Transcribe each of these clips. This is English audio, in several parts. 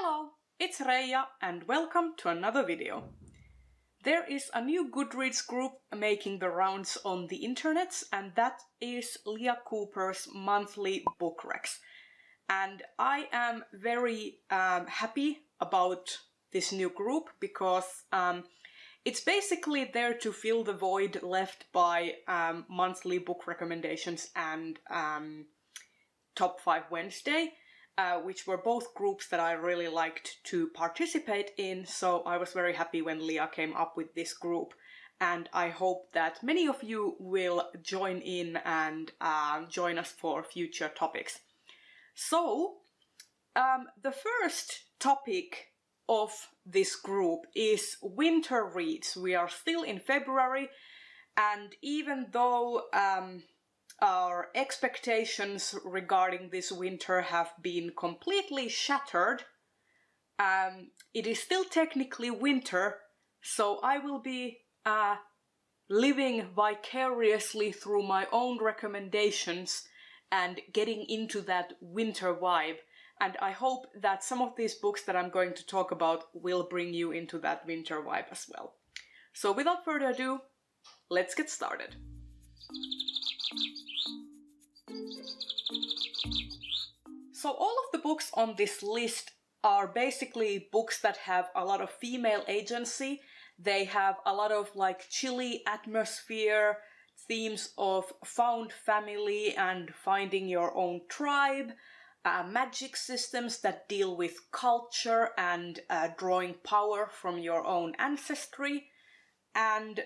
Hello, it's Reija and welcome to another video. There is a new Goodreads group making the rounds on the internet, and that is Leah Cooper's monthly book recs. And I am very happy about this new group because it's basically there to fill the void left by monthly book recommendations and Top 5 Wednesday. Which were both groups that I really liked to participate in, so I was very happy when Leah came up with this group, and I hope that many of you will join in and join us for future topics. So, the first topic of this group is winter reads. We are still in February, and even though our expectations regarding this winter have been completely shattered, it is still technically winter, so I will be living vicariously through my own recommendations and getting into that winter vibe. And I hope that some of these books that I'm going to talk about will bring you into that winter vibe as well. So without further ado, let's get started. So all of the books on this list are basically books that have a lot of female agency. They have a lot of like chilly atmosphere, themes of found family and finding your own tribe, magic systems that deal with culture and drawing power from your own ancestry, and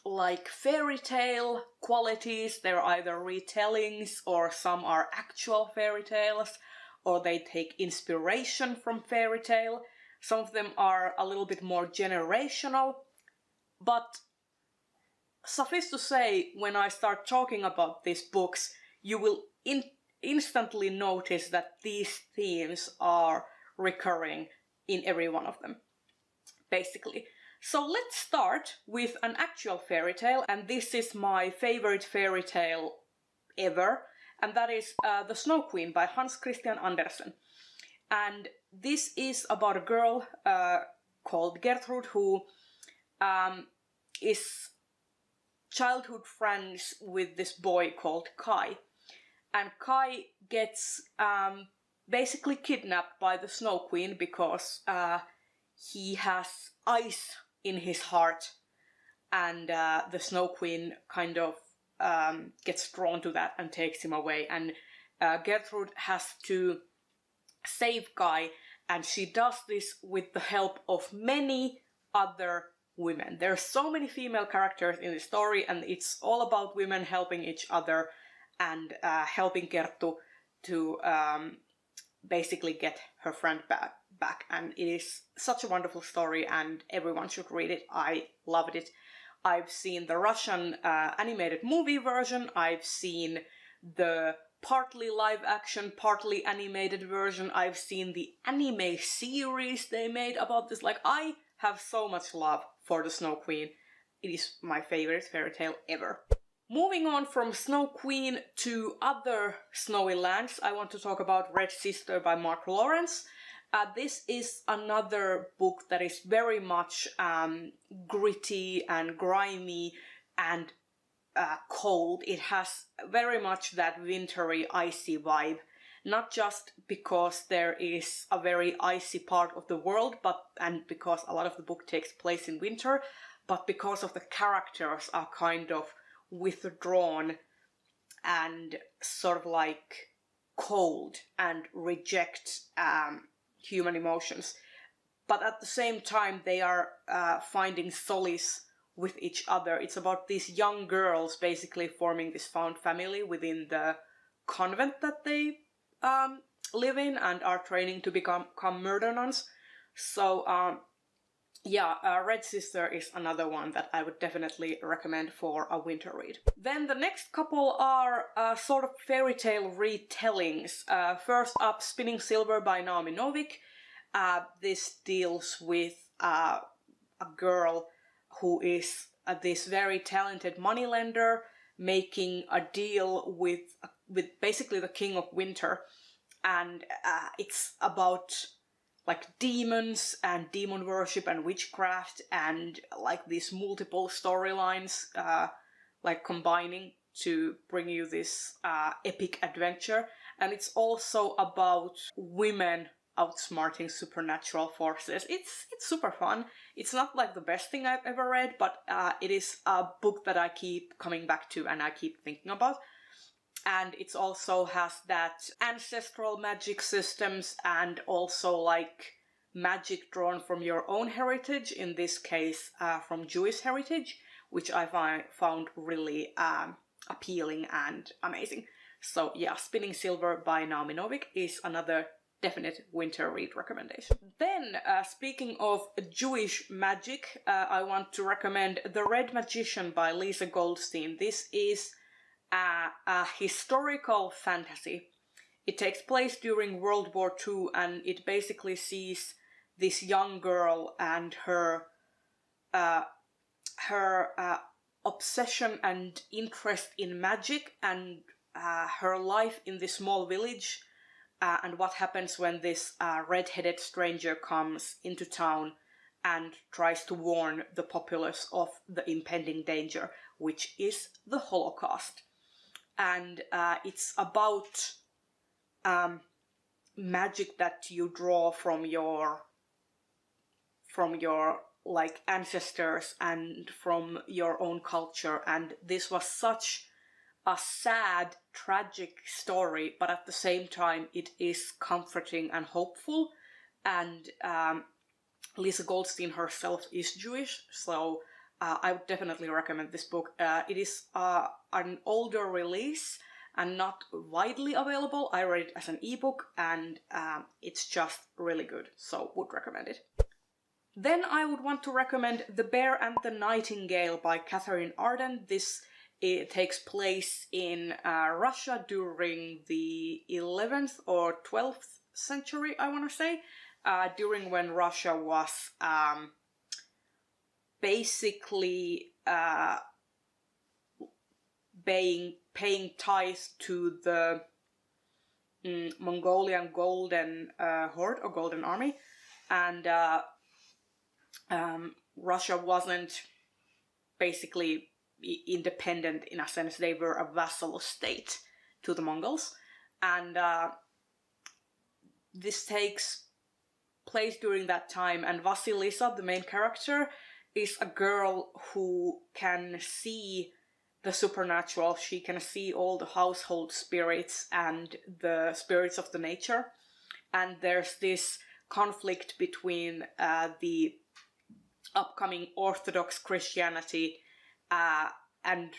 like fairy tale qualities. They're either retellings or some are actual fairy tales, or they take inspiration from fairy tale. Some of them are a little bit more generational, but suffice to say, when I start talking about these books, you will instantly notice that these themes are recurring in every one of them, basically. So let's start with an actual fairy tale, and this is my favorite fairy tale ever, and that is The Snow Queen by Hans Christian Andersen. And this is about a girl called Gertrude who is childhood friends with this boy called Kai. And Kai gets basically kidnapped by the Snow Queen because he has ice in his heart, and the Snow Queen kind of gets drawn to that and takes him away, and Gertrude has to save Kai, and she does this with the help of many other women. There are so many female characters in the story, and it's all about women helping each other and helping Gertrude to basically get her friend back, and it is such a wonderful story and everyone should read it. I loved it. I've seen the Russian animated movie version, I've seen the partly live action, partly animated version, I've seen the anime series they made about this. Like, I have so much love for the Snow Queen. It is my favorite fairy tale ever. Moving on from Snow Queen to other snowy lands, I want to talk about Red Sister by Mark Lawrence. This is another book that is very much gritty and grimy and cold. It has very much that wintry, icy vibe. Not just because there is a very icy part of the world, and because a lot of the book takes place in winter, but because of the characters are kind of withdrawn and sort of like cold and reject human emotions. But at the same time, they are finding solace with each other. It's about these young girls basically forming this found family within the convent that they live in and are training to become murder nuns. So Red Sister is another one that I would definitely recommend for a winter read. Then the next couple are sort of fairy tale retellings. First up, Spinning Silver by Naomi Novik. This deals with a girl who is this very talented moneylender making a deal with basically the King of Winter, and it's about like demons and demon worship and witchcraft and like these multiple storylines like combining to bring you this epic adventure. And it's also about women outsmarting supernatural forces. It's super fun. It's not like the best thing I've ever read, but it is a book that I keep coming back to and I keep thinking about. And it also has that ancestral magic systems and also like magic drawn from your own heritage, in this case from Jewish heritage, which I found really appealing and amazing. So yeah, Spinning Silver by Naomi Novik is another definite winter read recommendation. Then, speaking of Jewish magic, I want to recommend The Red Magician by Lisa Goldstein. This is a historical fantasy. It takes place during World War II, and it basically sees this young girl and her obsession and interest in magic and her life in this small village, and what happens when this red-headed stranger comes into town and tries to warn the populace of the impending danger, which is the Holocaust. And it's about magic that you draw from your like ancestors and from your own culture. And this was such a sad, tragic story, but at the same time it is comforting and hopeful. And Lisa Goldstein herself is Jewish, so I would definitely recommend this book. It is an older release and not widely available. I read it as an ebook, and it's just really good, so would recommend it. Then I would want to recommend The Bear and the Nightingale by Katherine Arden. It takes place in Russia during the 11th or 12th century, I want to say, during when Russia was basically paying tithes to the Mongolian Golden Horde or Golden Army, and Russia wasn't basically independent in a sense. They were a vassal state to the Mongols, and this takes place during that time. And Vasilisa, the main character, is a girl who can see the supernatural. She can see all the household spirits and the spirits of the nature. And there's this conflict between the upcoming Orthodox Christianity and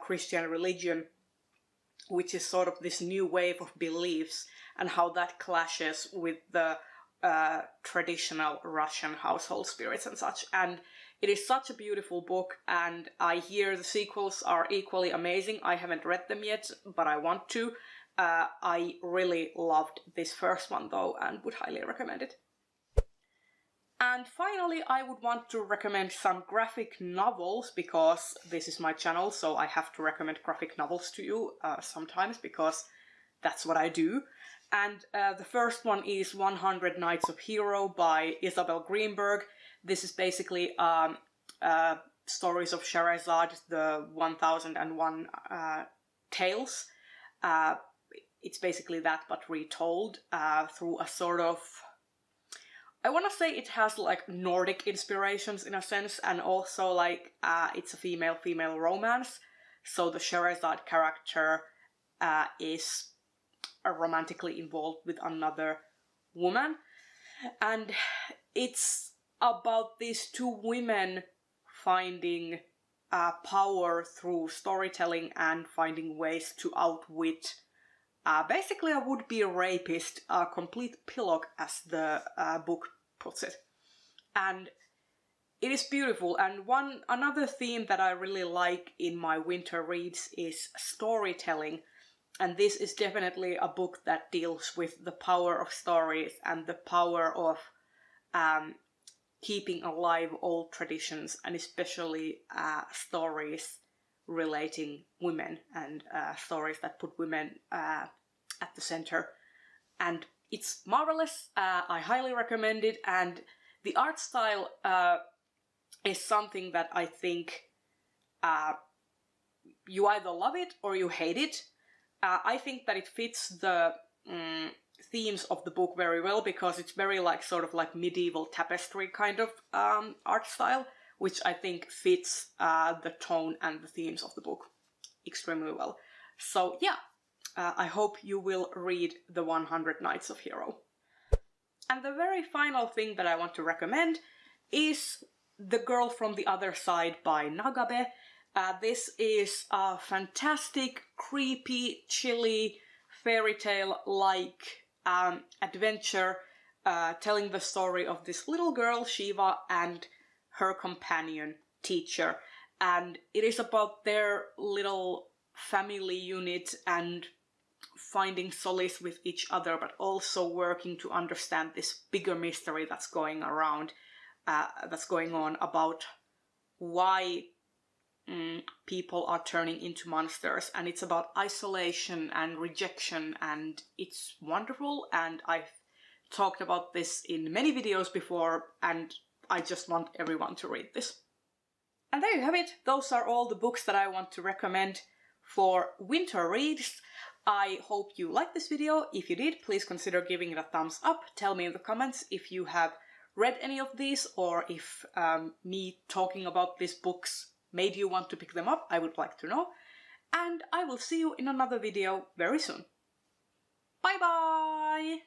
Christian religion, which is sort of this new wave of beliefs, and how that clashes with the traditional Russian household spirits and such. And it is such a beautiful book, and I hear the sequels are equally amazing. I haven't read them yet, but I want to. I really loved this first one though, and would highly recommend it. And finally, I would want to recommend some graphic novels, because this is my channel, so I have to recommend graphic novels to you sometimes, because that's what I do. And the first one is 100 Nights of Hero by Isabel Greenberg. This is basically stories of Scheherazade, the 1001 tales. It's basically that, but retold through a sort of... I want to say it has like Nordic inspirations in a sense, and also like it's a female-female romance. So the Scheherazade character is romantically involved with another woman, and it's about these two women finding power through storytelling and finding ways to outwit basically a would-be rapist, a complete pillock, as the book puts it. And it is beautiful. And another theme that I really like in my winter reads is storytelling. And this is definitely a book that deals with the power of stories and the power of keeping alive old traditions, and especially stories relating women and stories that put women at the center. And it's marvelous. I highly recommend it, and the art style is something that I think you either love it or you hate it. I think that it fits the themes of the book very well, because it's very like sort of like medieval tapestry kind of art style, which I think fits the tone and the themes of the book extremely well. So yeah, I hope you will read The 100 Nights of Hero. And the very final thing that I want to recommend is The Girl from the Other Side by Nagabe. This is a fantastic, creepy, chilly, fairy tale-like adventure telling the story of this little girl, Shiva, and her companion, Teacher. And it is about their little family unit and finding solace with each other, but also working to understand this bigger mystery that's going around, that's going on about why people are turning into monsters. And it's about isolation and rejection, and it's wonderful. And I've talked about this in many videos before, and I just want everyone to read this. And there you have it. Those are all the books that I want to recommend for winter reads. I hope you liked this video. If you did, please consider giving it a thumbs up. Tell me in the comments if you have read any of these, or if me talking about these books made you want to pick them up. I would like to know. And I will see you in another video very soon. Bye bye!